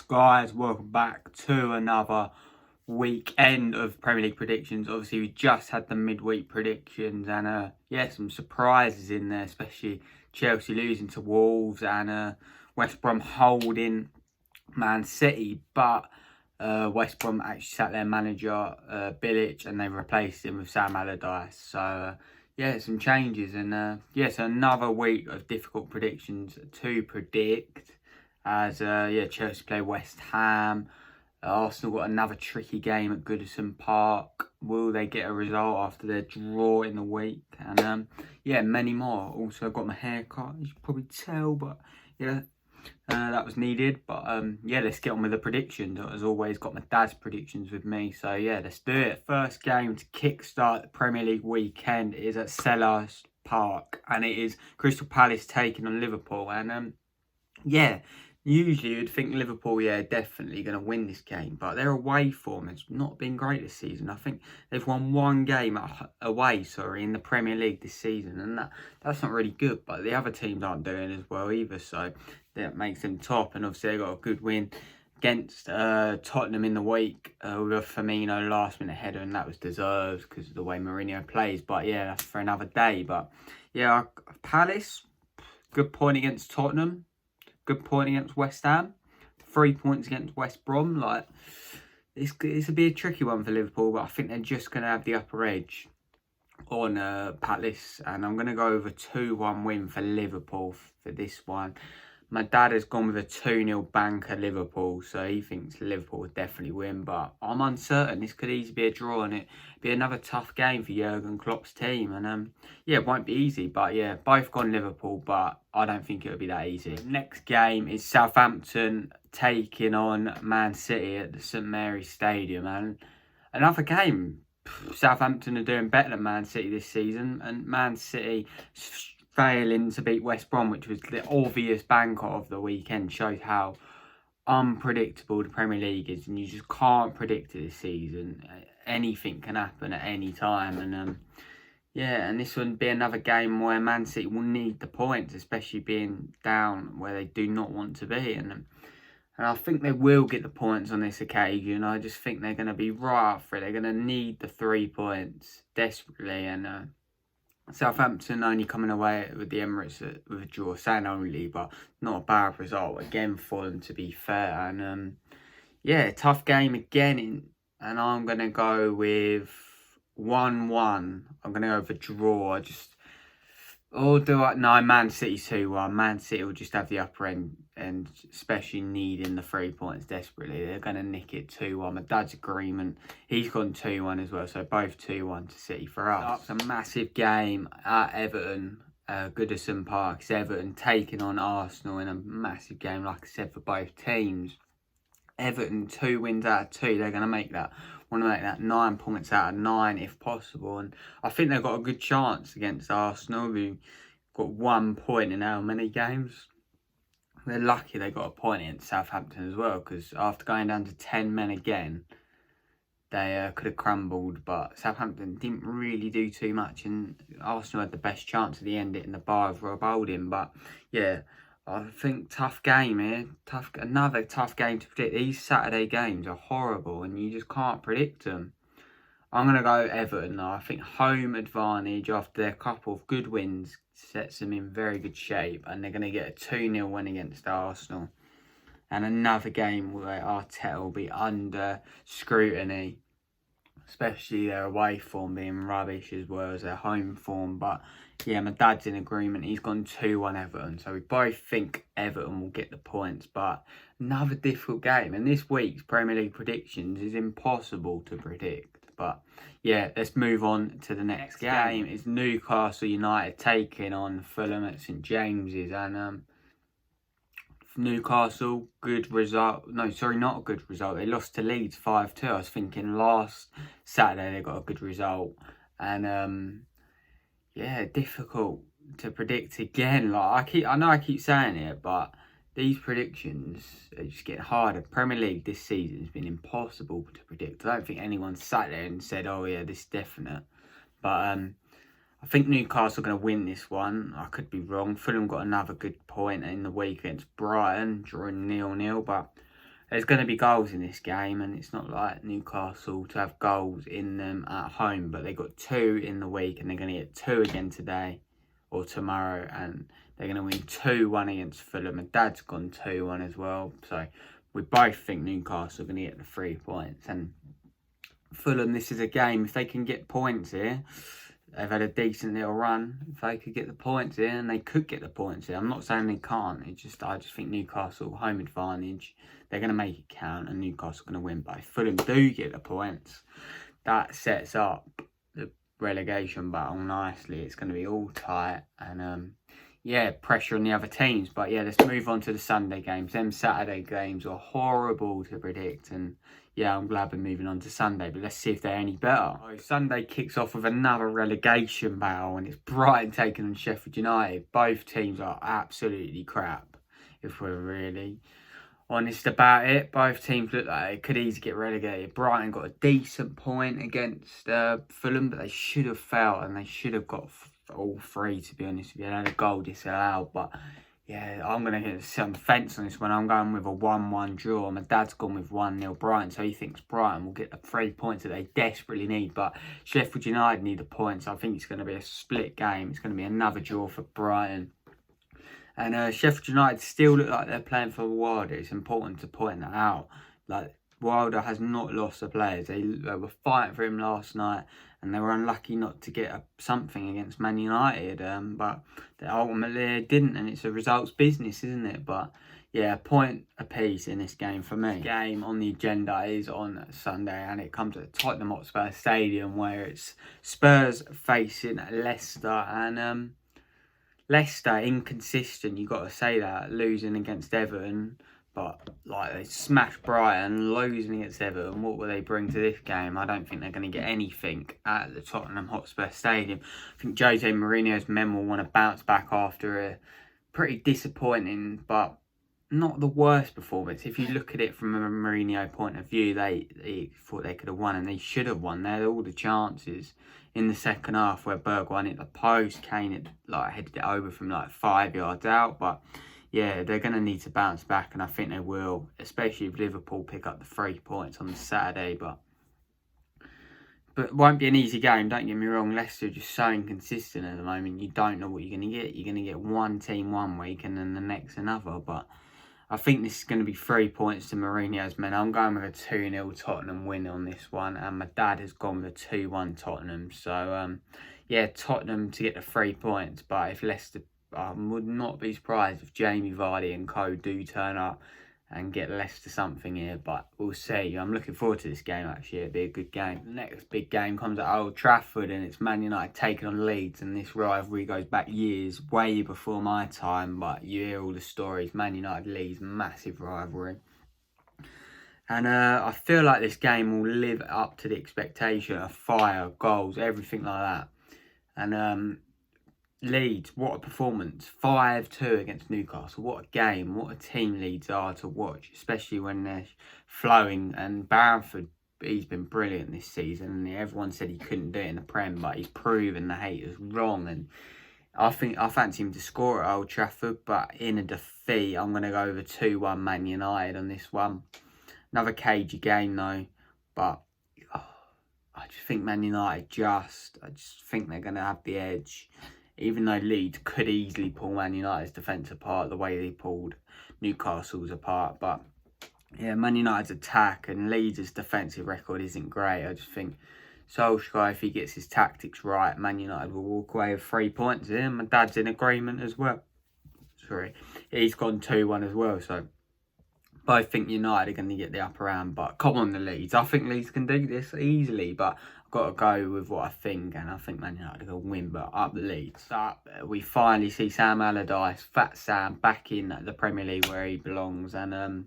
Guys, welcome back to another weekend of Premier League predictions. Obviously, we just had the midweek predictions and some surprises in there, especially Chelsea losing to Wolves and West Brom holding Man City. But West Brom actually sat their manager Bilic and they replaced him with Sam Allardyce. So some changes and so another week of difficult predictions to predict. As Chelsea play West Ham. Arsenal got another tricky game at Goodison Park. Will they get a result after their draw in the week? And many more. Also got my hair cut, you should probably tell, but that was needed. But let's get on with the predictions. As always, got my dad's predictions with me. So let's do it. First game to kickstart the Premier League weekend is at Selhurst Park, and it is Crystal Palace taking on Liverpool. And usually you'd think Liverpool, definitely going to win this game. But their away form has not been great this season. I think they've won one game away, in the Premier League this season. And that's not really good. But the other teams aren't doing as well either. So that makes them top. And obviously they got a good win against Tottenham in the week with a Firmino last-minute header. And that was deserved because of the way Mourinho plays. But that's for another day. But Palace, good point against Tottenham. Good point against West Ham. 3 points against West Brom. It's a bit tricky one for Liverpool, but I think they're just going to have the upper edge on Palace. And I'm going to go with a 2-1 win for Liverpool for this one. My dad has gone with a 2-0 banker Liverpool, so he thinks Liverpool would definitely win. But I'm uncertain. This could easily be a draw, and it be another tough game for Jurgen Klopp's team. And it won't be easy. But both gone Liverpool, but I don't think it'll be that easy. Next game is Southampton taking on Man City at the St Mary's Stadium, and another game. Southampton are doing better than Man City this season, and Man City failing to beat West Brom, which was the obvious banker of the weekend, shows how unpredictable the Premier League is, and you just can't predict it this season. Anything can happen at any time, and this would be another game where Man City will need the points, especially being down where they do not want to be, and I think they will get the points on this occasion. I just think they're going to be right up for it. They're going to need the 3 points desperately, and Southampton only coming away with the Emirates with a draw, saying only, but not a bad result again for them, to be fair. And tough game again, and I'm going to go with 1-1. I'm going to go for draw. Man City 2-1. Man City will just have the upper end, and especially needing the 3 points desperately. They're going to nick it 2-1. My dad's agreement, he's gone 2-1 as well. So both 2-1 to City for us. It's a massive game at Everton, Goodison Park. It's Everton taking on Arsenal in a massive game, like I said, for both teams. Everton 2 wins out of 2. They're going to make that. Want to make that 9 points out of 9 if possible, and I think they've got a good chance against Arsenal, who got 1 point in how many games. They're lucky they got a point against Southampton as well, because after going down to 10 men again, they could have crumbled. But Southampton didn't really do too much, and Arsenal had the best chance at the end, hitting the bar of Rob Holding. But I think tough game here. Another tough game to predict. These Saturday games are horrible and you just can't predict them. I'm going to go Everton though. I think home advantage after their couple of good wins sets them in very good shape, and they're going to get a 2-0 win against Arsenal. And another game where Arteta will be under scrutiny, especially their away form being rubbish as well as their home form. But my dad's in agreement. He's gone 2-1 Everton. So we both think Everton will get the points. But another difficult game. And this week's Premier League predictions is impossible to predict. But let's move on to the next game. It's Newcastle United taking on Fulham at St James's. And Newcastle, good result. No, sorry, not a good result. They lost to Leeds 5-2. I was thinking last Saturday they got a good result. And difficult to predict again. I know I keep saying it, but these predictions are just getting harder. Premier League this season has been impossible to predict. I don't think anyone sat there and said, "Oh yeah, this is definite." But I think Newcastle are going to win this one. I could be wrong. Fulham got another good point in the week against Brighton, drawing 0-0. But there's going to be goals in this game, and it's not like Newcastle to have goals in them at home, but they got 2 in the week, and they're going to get 2 again today or tomorrow, and they're going to win 2-1 against Fulham. My dad's gone 2-1 as well, so we both think Newcastle are going to get the 3 points. And Fulham, this is a game, if they can get points here, they've had a decent little run. If they could get the points here, and they could get the points here, I'm not saying they can't. I just think Newcastle, home advantage, they're going to make it count, and Newcastle are going to win. But if Fulham do get the points, that sets up the relegation battle nicely. It's going to be all tight, and yeah, pressure on the other teams. But yeah, let's move on to the Sunday games. Them Saturday games are horrible to predict, and yeah, I'm glad we're moving on to Sunday, but let's see if they're any better. So Sunday kicks off with another relegation battle, and it's Brighton taking on Sheffield United. Both teams are absolutely crap, if we're really honest about it. Both teams look like they could easily get relegated. Brighton got a decent point against Fulham, but they should have failed, and they should have got all 3, to be honest with you. They had a goal disallowed, but yeah, I'm going to get some fence on this one. I'm going with a 1-1 draw. My dad's gone with 1-0 Brighton, so he thinks Brighton will get the 3 points that they desperately need. But Sheffield United need the points. I think it's going to be a split game. It's going to be another draw for Brighton. And Sheffield United still look like they're playing for Wilder. It's important to point that out. Like, Wilder has not lost the players. They were fighting for him last night, and they were unlucky not to get something against Man United. But they ultimately didn't, and it's a results business, isn't it? But yeah, a point apiece in this game for me. The game on the agenda is on Sunday, and it comes at Tottenham Hotspur Stadium, where it's Spurs facing Leicester, and Leicester inconsistent. You got to say that, losing against Everton. But, like, they smashed Brighton, losing against Everton. What will they bring to this game? I don't think they're going to get anything at the Tottenham Hotspur Stadium. I think Jose Mourinho's men will want to bounce back after a pretty disappointing, but not the worst performance. If you look at it from a Mourinho point of view, they thought they could have won, and they should have won. They had all the chances in the second half where Bergwijn hit the post, Kane headed it over from 5 yards out, but yeah, they're going to need to bounce back, and I think they will, especially if Liverpool pick up the 3 points on the Saturday. But it won't be an easy game, don't get me wrong. Leicester are just so inconsistent at the moment. You don't know what you're going to get. You're going to get one team one week and then the next another. But I think this is going to be 3 points to Mourinho's men. I'm going with a 2-0 Tottenham win on this one, and my dad has gone with a 2-1 Tottenham. So, yeah, Tottenham to get the 3 points. But if Leicester... I would not be surprised if Jamie Vardy and co do turn up and get Leicester something here, but we'll see. I'm looking forward to this game, actually. It'll be a good game. The next big game comes at Old Trafford, and it's Man United taking on Leeds, and this rivalry goes back years, way before my time, but you hear all the stories. Man United Leeds, massive rivalry. And I feel like this game will live up to the expectation of fire, goals, everything like that. And Leeds, what a performance. 5-2 against Newcastle. What a game. What a team Leeds are to watch, especially when they're flowing. And Bamford, he's been brilliant this season. And everyone said he couldn't do it in the Prem, but he's proven the haters wrong. And I fancy him to score at Old Trafford, but in a defeat, I'm going to go over 2-1 Man United on this one. Another cagey game though, but I just think Man United I just think they're going to have the edge. Even though Leeds could easily pull Man United's defence apart the way they pulled Newcastle's apart. But yeah, Man United's attack and Leeds' defensive record isn't great. I just think Solskjaer, if he gets his tactics right, Man United will walk away with 3 points here. My dad's in agreement as well. Sorry, he's gone 2-1 as well. So both think United are going to get the upper hand. But come on, the Leeds. I think Leeds can do this easily, but got to go with what I think, and I think Man United are going to win, but up the Leeds. So we finally see Sam Allardyce, Fat Sam, back in the Premier League where he belongs, and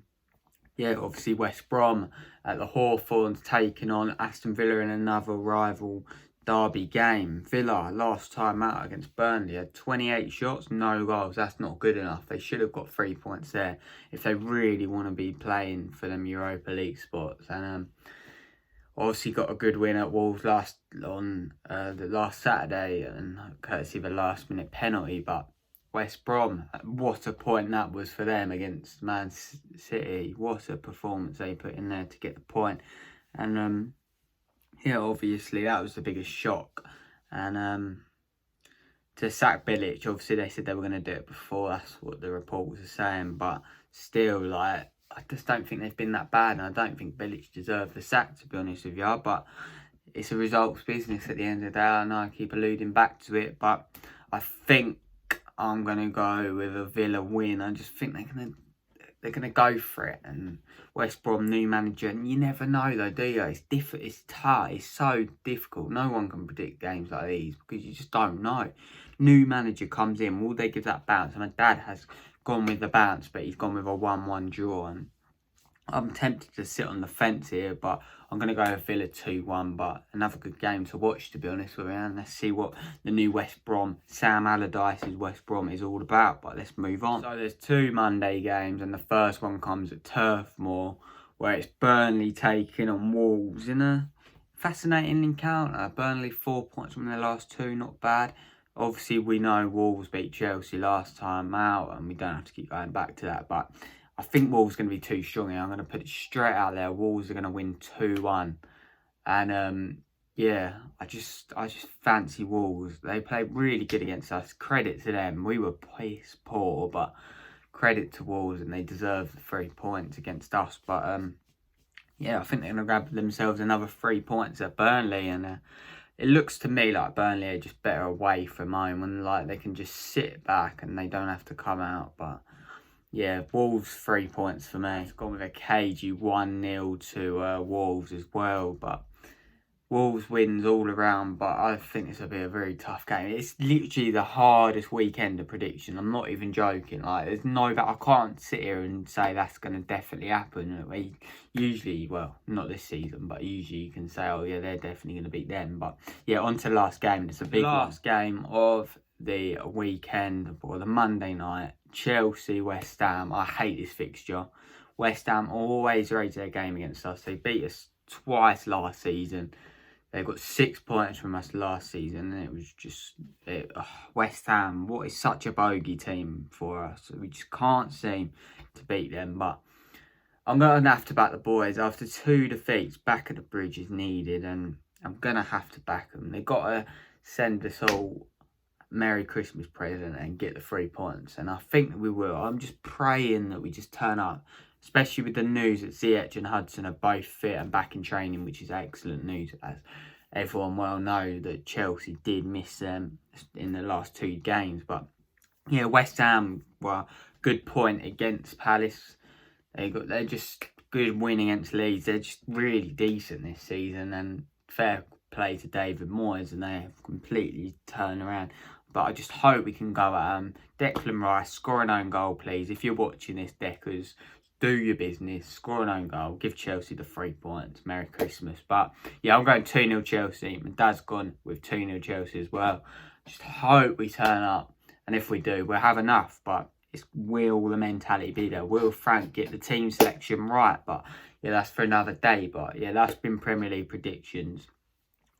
yeah, obviously West Brom at the Hawthorns taking on Aston Villa in another rival derby game. Villa, last time out against Burnley, had 28 shots, no goals. That's not good enough. They should have got 3 points there if they really want to be playing for them Europa League spots. And obviously got a good win at Wolves the last Saturday, and courtesy of a last minute penalty. But West Brom. What a point that was for them against Man City. What a performance they put in there to get the point. And yeah, obviously that was the biggest shock. And to sack Bilic, obviously they said they were going to do it before. That's what the reports are saying. But still, like, I just don't think they've been that bad. And I don't think Bilic deserved the sack, to be honest with you. But it's a results business at the end of the day. I know I keep alluding back to it. But I think I'm going to go with a Villa win. I just think they're gonna go for it. And West Brom, new manager, and you never know though, do you? It's different. It's tough. It's so difficult. No one can predict games like these because you just don't know. New manager comes in, will they give that bounce? And my dad has gone with the bounce, but he's gone with a 1-1 draw. And I'm tempted to sit on the fence here, but I'm going to go with Villa 2-1. But another good game to watch, to be honest with you. And let's see what the new West Brom, Sam Allardyce's West Brom, is all about. But let's move on. So there's 2 Monday games, and the first one comes at Turf Moor, where it's Burnley taking on Wolves in a fascinating encounter. Burnley 4 points from their last 2, not bad. Obviously, we know Wolves beat Chelsea last time out, and we don't have to keep going back to that. But I think Wolves are going to be too strong here. I'm going to put it straight out there. Wolves are going to win 2-1. And yeah, I just fancy Wolves. They played really good against us. Credit to them. We were piss poor, but credit to Wolves, and they deserve the 3 points against us. But yeah, I think they're going to grab themselves another 3 points at Burnley. And it looks to me like Burnley are just better away from home, when like they can just sit back and they don't have to come out. But yeah, Wolves 3 points for me. I've gone with a cagey 1-0 to Wolves as well. But Wolves wins all around, but I think this will be a very tough game. It's literally the hardest weekend of prediction. I'm not even joking. Like, there's no that I can't sit here and say that's going to definitely happen. Usually, well, not this season, but usually you can say, oh yeah, they're definitely going to beat them. But yeah, on to the last game. It's a big last game of the weekend, or the Monday night. Chelsea, West Ham. I hate this fixture. West Ham always raise their game against us. They beat us twice last season. They got 6 points from us last season, and it was just West Ham. What is such a bogey team for us? We just can't seem to beat them. But I'm going to have to back the boys. After 2 defeats, back at the bridge is needed, and I'm going to have to back them. They've got to send us all Merry Christmas present and get the 3 points, and I think that we will. I'm just praying that we just turn up, especially with the news that Ziyech and Hudson are both fit and back in training, which is excellent news, as everyone well know that Chelsea did miss them in the last 2 games. But yeah, West Ham were good point against Palace. They're just good win against Leeds. They're just really decent this season, and fair play to David Moyes, and they have completely turned around. But I just hope we can go at Declan Rice, score an own goal, please. If you're watching this, Deckers, do your business, score an own goal, give Chelsea the 3 points. Merry Christmas. But yeah, I'm going 2-0 Chelsea. My dad's gone with 2-0 Chelsea as well. Just hope we turn up. And if we do, we'll have enough. But will the mentality be there? Will Frank get the team selection right? But yeah, that's for another day. But yeah, that's been Premier League predictions.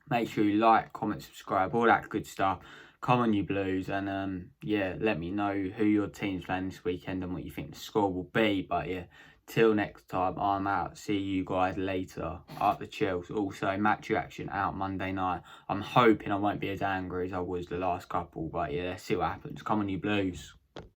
Make sure you like, comment, subscribe, all that good stuff. Come on, you Blues, and yeah, let me know who your team's playing this weekend and what you think the score will be. But yeah, till next time, I'm out. See you guys later. Up the Chills. Also, match reaction out Monday night. I'm hoping I won't be as angry as I was the last couple, but yeah, let's see what happens. Come on, you Blues.